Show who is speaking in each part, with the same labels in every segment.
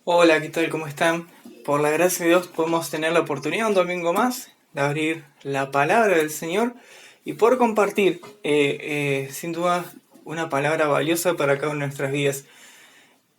Speaker 1: Hola, ¿qué tal? ¿Cómo están? Por la gracia de Dios podemos tener la oportunidad un domingo más de abrir la palabra del Señor y poder compartir, sin duda, una palabra valiosa para cada una de nuestras vidas.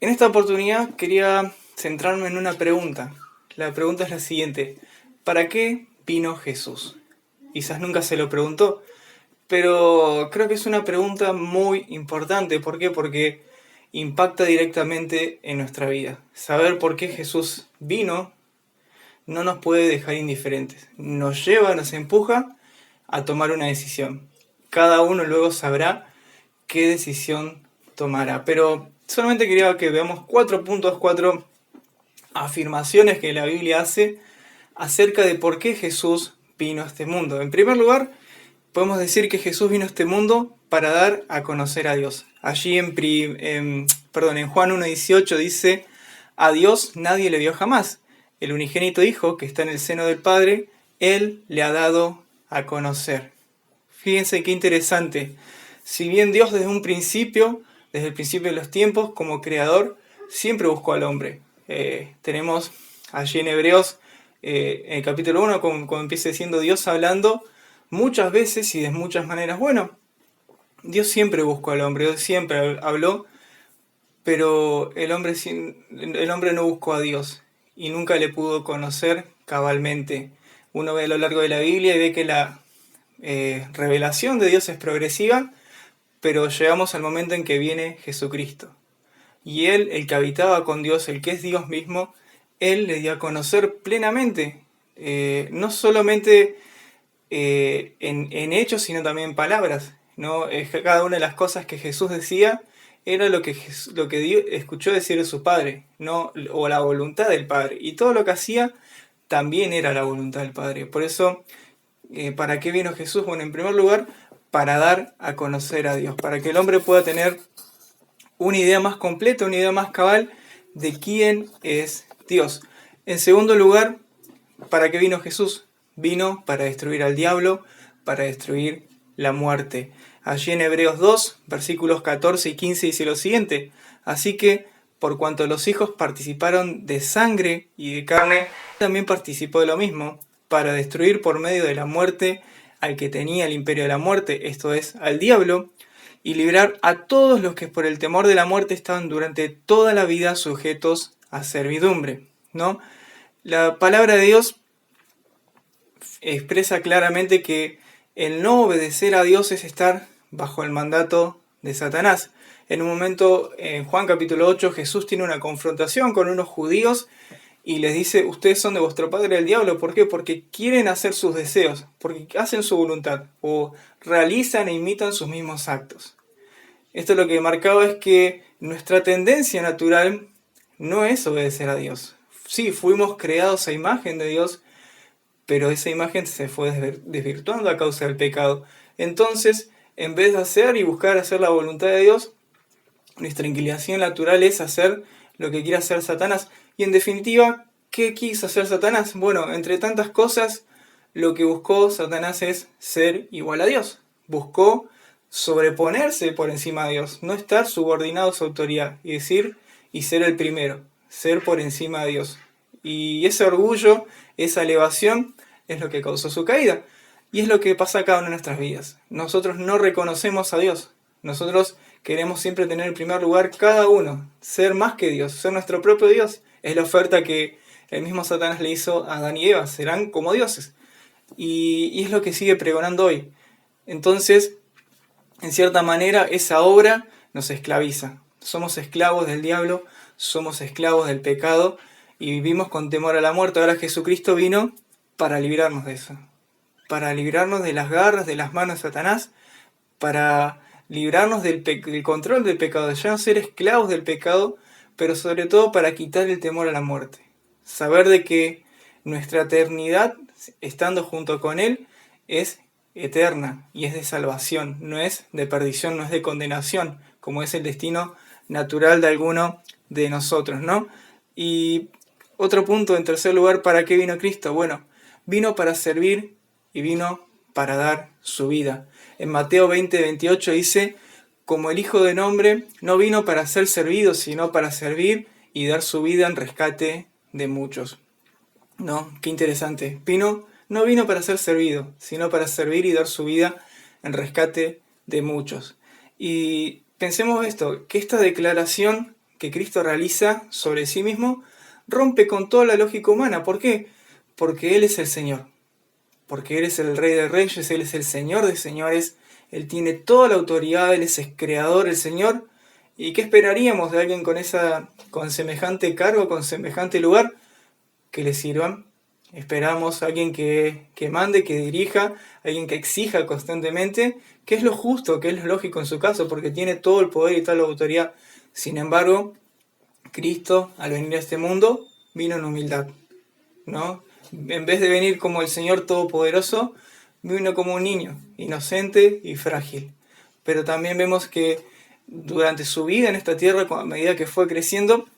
Speaker 1: En esta oportunidad quería centrarme en una pregunta. La pregunta es la siguiente: ¿para qué vino Jesús? Quizás nunca se lo preguntó, pero creo que es una pregunta muy importante. ¿Por qué? Porque impacta directamente en nuestra vida. Saber por qué Jesús vino no nos puede dejar indiferentes. Nos lleva, nos empuja a tomar una decisión. Cada uno luego sabrá qué decisión tomará. Pero solamente quería que veamos 4 puntos, 4 afirmaciones que la Biblia hace acerca de por qué Jesús vino a este mundo. En primer lugar, podemos decir que Jesús vino a este mundo para dar a conocer a Dios. Allí en Juan 1:18 dice: a Dios nadie le vio jamás. El unigénito Hijo, que está en el seno del Padre, Él le ha dado a conocer. Fíjense qué interesante. Si bien Dios desde el principio de los tiempos, como creador, siempre buscó al hombre. Tenemos allí en Hebreos, en el capítulo 1, como empieza diciendo Dios hablando muchas veces y de muchas maneras. Bueno, Dios siempre buscó al hombre, Dios siempre habló, pero el hombre no buscó a Dios y nunca le pudo conocer cabalmente. Uno ve a lo largo de la Biblia y ve que la revelación de Dios es progresiva, pero llegamos al momento en que viene Jesucristo. Y Él, el que habitaba con Dios, el que es Dios mismo, Él le dio a conocer plenamente, no solamente en hechos, sino también en palabras, ¿no? Cada una de las cosas que Jesús decía era lo que Dios escuchó decir de su Padre, ¿no? O la voluntad del Padre. Y todo lo que hacía también era la voluntad del Padre. Por eso, ¿para qué vino Jesús? Bueno, en primer lugar, para dar a conocer a Dios, para que el hombre pueda tener una idea más completa, una idea más cabal de quién es Dios. En segundo lugar, ¿para qué vino Jesús? Vino para destruir al diablo, para destruir la muerte. Allí en Hebreos 2, versículos 14 y 15 dice lo siguiente: así que, por cuanto los hijos participaron de sangre y de carne, también participó de lo mismo, para destruir por medio de la muerte al que tenía el imperio de la muerte, esto es, al diablo, y librar a todos los que por el temor de la muerte estaban durante toda la vida sujetos a servidumbre, ¿no? La palabra de Dios expresa claramente que el no obedecer a Dios es estar bajo el mandato de Satanás. En un momento, en Juan capítulo 8, Jesús tiene una confrontación con unos judíos y les dice: ustedes son de vuestro padre el diablo. ¿Por qué? Porque quieren hacer sus deseos, porque hacen su voluntad o realizan e imitan sus mismos actos. Esto lo que marcaba es que nuestra tendencia natural no es obedecer a Dios. Sí, fuimos creados a imagen de Dios, pero esa imagen se fue desvirtuando a causa del pecado. Entonces, en vez de hacer y buscar hacer la voluntad de Dios, nuestra inclinación natural es hacer lo que quiere hacer Satanás. Y en definitiva, ¿qué quiso hacer Satanás? Bueno, entre tantas cosas, lo que buscó Satanás es ser igual a Dios. Buscó sobreponerse por encima de Dios, no estar subordinado a su autoridad y ser el primero, ser por encima de Dios. Y ese orgullo, esa elevación, es lo que causó su caída. Y es lo que pasa cada una de nuestras vidas. Nosotros no reconocemos a Dios. Nosotros queremos siempre tener en primer lugar cada uno, ser más que Dios, ser nuestro propio Dios. Es la oferta que el mismo Satanás le hizo a Adán y Eva: serán como dioses. Y es lo que sigue pregonando hoy. Entonces, en cierta manera, esa obra nos esclaviza. Somos esclavos del diablo, somos esclavos del pecado y vivimos con temor a la muerte. Ahora Jesucristo vino para librarnos de eso, para librarnos de las garras, de las manos de Satanás, para librarnos del control del pecado, de ya no ser esclavos del pecado, pero sobre todo para quitar el temor a la muerte. Saber de que nuestra eternidad, estando junto con Él, es eterna y es de salvación, no es de perdición, no es de condenación, como es el destino natural de alguno de nosotros, ¿no? Y otro punto, en tercer lugar, ¿para qué vino Cristo? Bueno, vino para servir y vino para dar su vida. En Mateo 20:28 dice: como el Hijo del Hombre no vino para ser servido, sino para servir y dar su vida en rescate de muchos. ¿No? Qué interesante. No vino para ser servido, sino para servir y dar su vida en rescate de muchos. Y pensemos esto, que esta declaración que Cristo realiza sobre sí mismo rompe con toda la lógica humana. ¿Por qué? Porque Él es el Señor. Porque Él es el Rey de Reyes, Él es el Señor de Señores, Él tiene toda la autoridad, Él es el Creador, el Señor. ¿Y qué esperaríamos de alguien con semejante cargo, con semejante lugar? Que le sirvan. Esperamos a alguien que mande, que dirija, alguien que exija constantemente, que es lo justo, que es lo lógico en su caso, porque tiene todo el poder y toda la autoridad. Sin embargo, Cristo, al venir a este mundo, vino en humildad, ¿no? En vez de venir como el Señor Todopoderoso, vino como un niño, inocente y frágil. Pero también vemos que durante su vida en esta tierra, a medida que fue creciendo,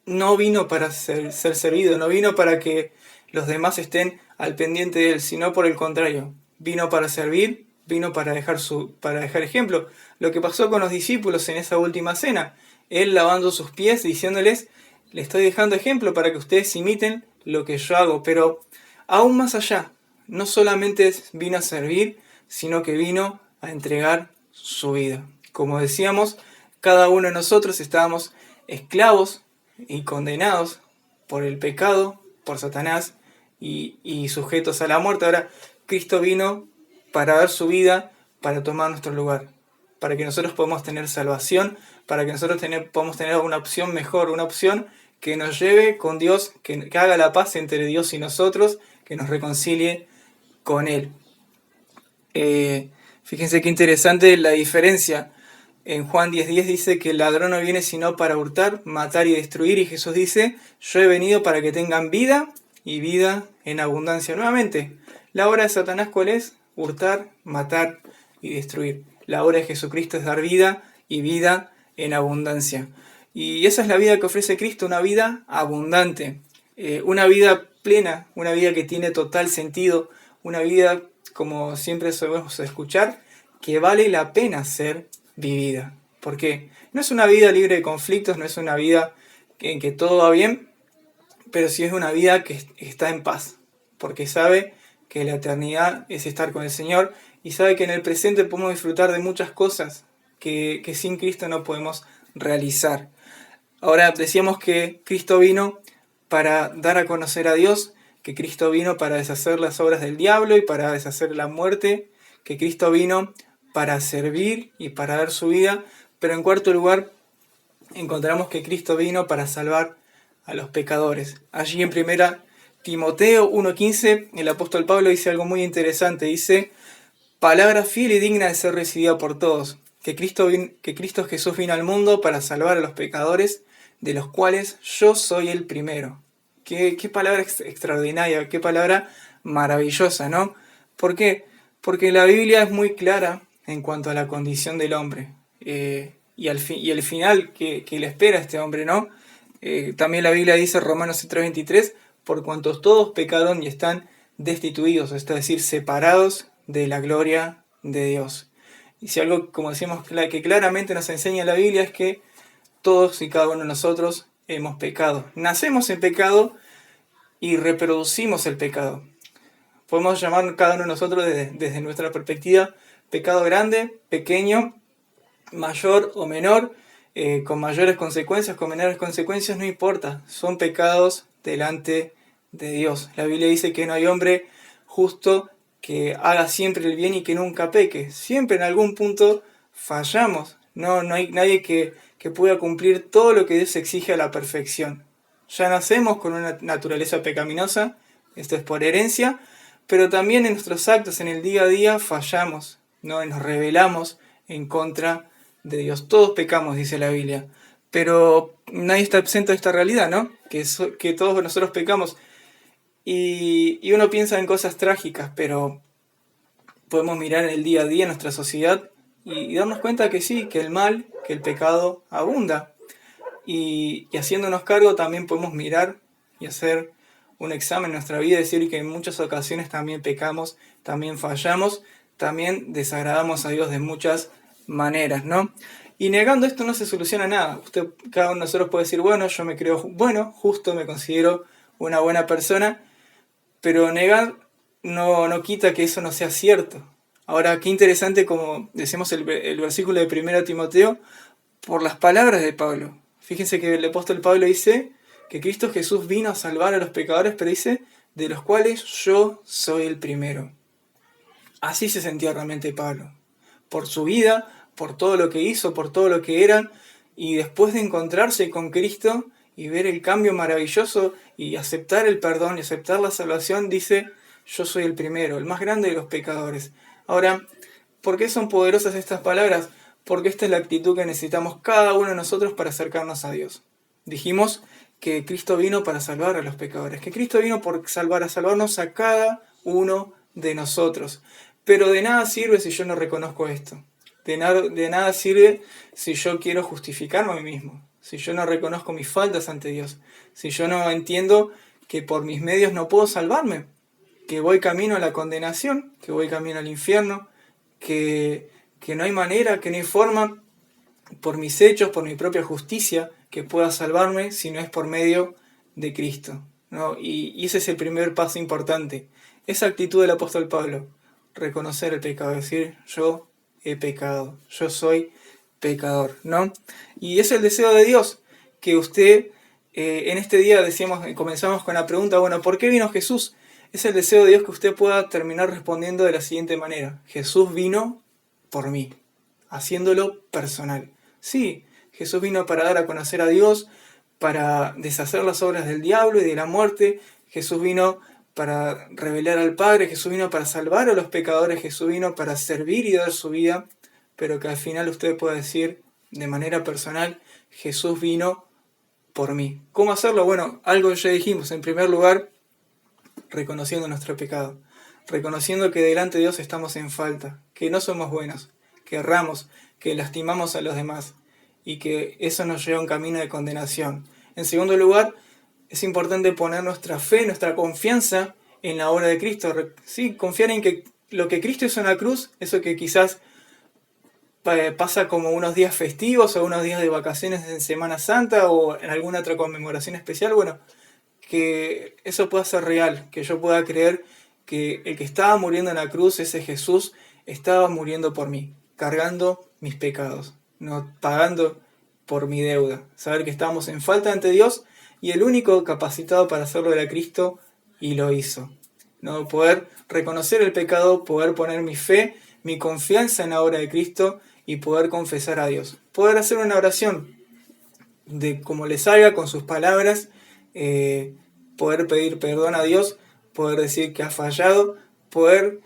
Speaker 1: no vino para ser servido, no vino para que los demás estén al pendiente de Él, sino por el contrario, vino para servir, vino para dejar ejemplo. Lo que pasó con los discípulos en esa última cena, Él lavando sus pies, diciéndoles, le estoy dejando ejemplo para que ustedes imiten lo que yo hago, pero aún más allá, no solamente vino a servir, sino que vino a entregar su vida. Como decíamos, cada uno de nosotros estábamos esclavos y condenados por el pecado, por Satanás y sujetos a la muerte. Ahora Cristo vino para dar su vida, para tomar nuestro lugar, para que nosotros podamos tener salvación, para que nosotros podamos tener una opción mejor, una opción que nos lleve con Dios, que haga la paz entre Dios y nosotros, que nos reconcilie con Él. Fíjense qué interesante la diferencia. En Juan 10:10 dice que el ladrón no viene sino para hurtar, matar y destruir, y Jesús dice, yo he venido para que tengan vida y vida en abundancia. Nuevamente, la obra de Satanás, ¿cuál es? Hurtar, matar y destruir. La obra de Jesucristo es dar vida y vida en abundancia. Y esa es la vida que ofrece Cristo, una vida abundante, una vida plena, una vida que tiene total sentido, una vida, como siempre solemos escuchar, que vale la pena ser vivida. ¿Por qué? No es una vida libre de conflictos, no es una vida en que todo va bien, pero sí es una vida que está en paz, porque sabe que la eternidad es estar con el Señor y sabe que en el presente podemos disfrutar de muchas cosas que sin Cristo no podemos realizar. Ahora decíamos que Cristo vino para dar a conocer a Dios, que Cristo vino para deshacer las obras del diablo y para deshacer la muerte, que Cristo vino para servir y para dar su vida, pero en cuarto lugar encontramos que Cristo vino para salvar a los pecadores. Allí en 1 Timoteo 1:15 el apóstol Pablo dice algo muy interesante, dice, palabra fiel y digna de ser recibida por todos, que Cristo Jesús vino al mundo para salvar a los pecadores, de los cuales yo soy el primero. Qué palabra extraordinaria, qué palabra maravillosa, ¿no? ¿Por qué? Porque la Biblia es muy clara en cuanto a la condición del hombre y el final que le espera a este hombre, ¿no? También la Biblia dice, Romanos 3:23, por cuantos todos pecaron y están destituidos, es decir, separados de la gloria de Dios. Y si algo, como decíamos, que claramente nos enseña la Biblia es que todos y cada uno de nosotros hemos pecado. Nacemos en pecado y reproducimos el pecado. Podemos llamar cada uno de nosotros desde nuestra perspectiva pecado grande, pequeño, mayor o menor, con mayores consecuencias, con menores consecuencias, no importa. Son pecados delante de Dios. La Biblia dice que no hay hombre justo que haga siempre el bien y que nunca peque. Siempre en algún punto fallamos. No hay nadie que pueda cumplir todo lo que Dios exige a la perfección. Ya nacemos con una naturaleza pecaminosa, esto es por herencia, pero también en nuestros actos, en el día a día, fallamos, ¿no? Y nos rebelamos en contra de Dios. Todos pecamos, dice la Biblia, pero nadie está exento de esta realidad, ¿no? Que todos nosotros pecamos. Y uno piensa en cosas trágicas, pero podemos mirar en el día a día en nuestra sociedad y darnos cuenta que sí, que el mal, que el pecado abunda. Y haciéndonos cargo también podemos mirar y hacer un examen en nuestra vida y decir que en muchas ocasiones también pecamos, también fallamos, también desagradamos a Dios de muchas maneras, ¿no? Y negando esto no se soluciona nada. Cada uno de nosotros puede decir, bueno, yo me creo bueno, justo, me considero una buena persona, pero negar no quita que eso no sea cierto. Ahora, qué interesante, como decimos el versículo de 1 Timoteo, por las palabras de Pablo. Fíjense que el apóstol Pablo dice que Cristo Jesús vino a salvar a los pecadores, pero dice, de los cuales yo soy el primero. Así se sentía realmente Pablo. Por su vida, por todo lo que hizo, por todo lo que era, y después de encontrarse con Cristo y ver el cambio maravilloso y aceptar el perdón y aceptar la salvación, dice, yo soy el primero, el más grande de los pecadores. Ahora, ¿por qué son poderosas estas palabras? Porque esta es la actitud que necesitamos cada uno de nosotros para acercarnos a Dios. Dijimos que Cristo vino para salvar a los pecadores, que Cristo vino por salvarnos a cada uno de nosotros. Pero de nada sirve si yo no reconozco esto. De nada sirve si yo quiero justificarme a mí mismo, si yo no reconozco mis faltas ante Dios, si yo no entiendo que por mis medios no puedo salvarme, que voy camino a la condenación, que voy camino al infierno, que no hay manera, que no hay forma, por mis hechos, por mi propia justicia, que pueda salvarme si no es por medio de Cristo, ¿no? Y ese es el primer paso importante. Esa actitud del apóstol Pablo, reconocer el pecado, decir, yo he pecado, yo soy pecador, ¿no? Y es el deseo de Dios, que usted, en este día comenzamos con la pregunta, bueno, ¿por qué vino Jesús? Es el deseo de Dios que usted pueda terminar respondiendo de la siguiente manera: Jesús vino por mí, haciéndolo personal. Sí, Jesús vino para dar a conocer a Dios, para deshacer las obras del diablo y de la muerte. Jesús vino para revelar al Padre, Jesús vino para salvar a los pecadores, Jesús vino para servir y dar su vida, pero que al final usted pueda decir de manera personal, Jesús vino por mí. ¿Cómo hacerlo? Bueno, algo ya dijimos. En primer lugar, reconociendo nuestro pecado, reconociendo que delante de Dios estamos en falta, que no somos buenos, que erramos, que lastimamos a los demás y que eso nos lleva a un camino de condenación. En segundo lugar, es importante poner nuestra fe, nuestra confianza en la obra de Cristo. Sí, confiar en que lo que Cristo hizo en la cruz, eso que quizás pasa como unos días festivos o unos días de vacaciones en Semana Santa o en alguna otra conmemoración especial, bueno, que eso pueda ser real, que yo pueda creer que el que estaba muriendo en la cruz, ese Jesús, estaba muriendo por mí, cargando mis pecados, no pagando por mi deuda. Saber que estábamos en falta ante Dios y el único capacitado para hacerlo era Cristo y lo hizo. ¿No? Poder reconocer el pecado, poder poner mi fe, mi confianza en la obra de Cristo y poder confesar a Dios. Poder hacer una oración de como le salga con sus palabras, poder pedir perdón a Dios, poder decir que ha fallado, poder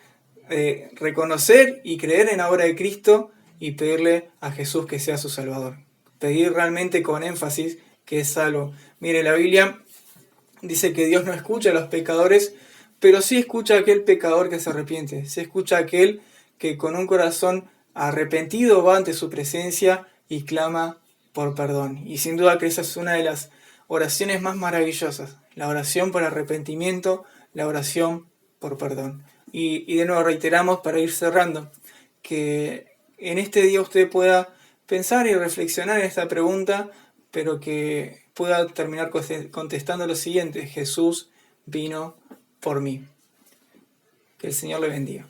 Speaker 1: reconocer y creer en la obra de Cristo y pedirle a Jesús que sea su Salvador. Pedir realmente con énfasis que es salvo. Mire, la Biblia dice que Dios no escucha a los pecadores, pero sí escucha a aquel pecador que se arrepiente, sí escucha a aquel que con un corazón arrepentido va ante su presencia y clama por perdón. Y sin duda que esa es una de las oraciones más maravillosas, la oración por arrepentimiento, la oración por perdón. Y de nuevo reiteramos para ir cerrando, que en este día usted pueda pensar y reflexionar en esta pregunta, pero que pueda terminar contestando lo siguiente: Jesús vino por mí. Que el Señor le bendiga.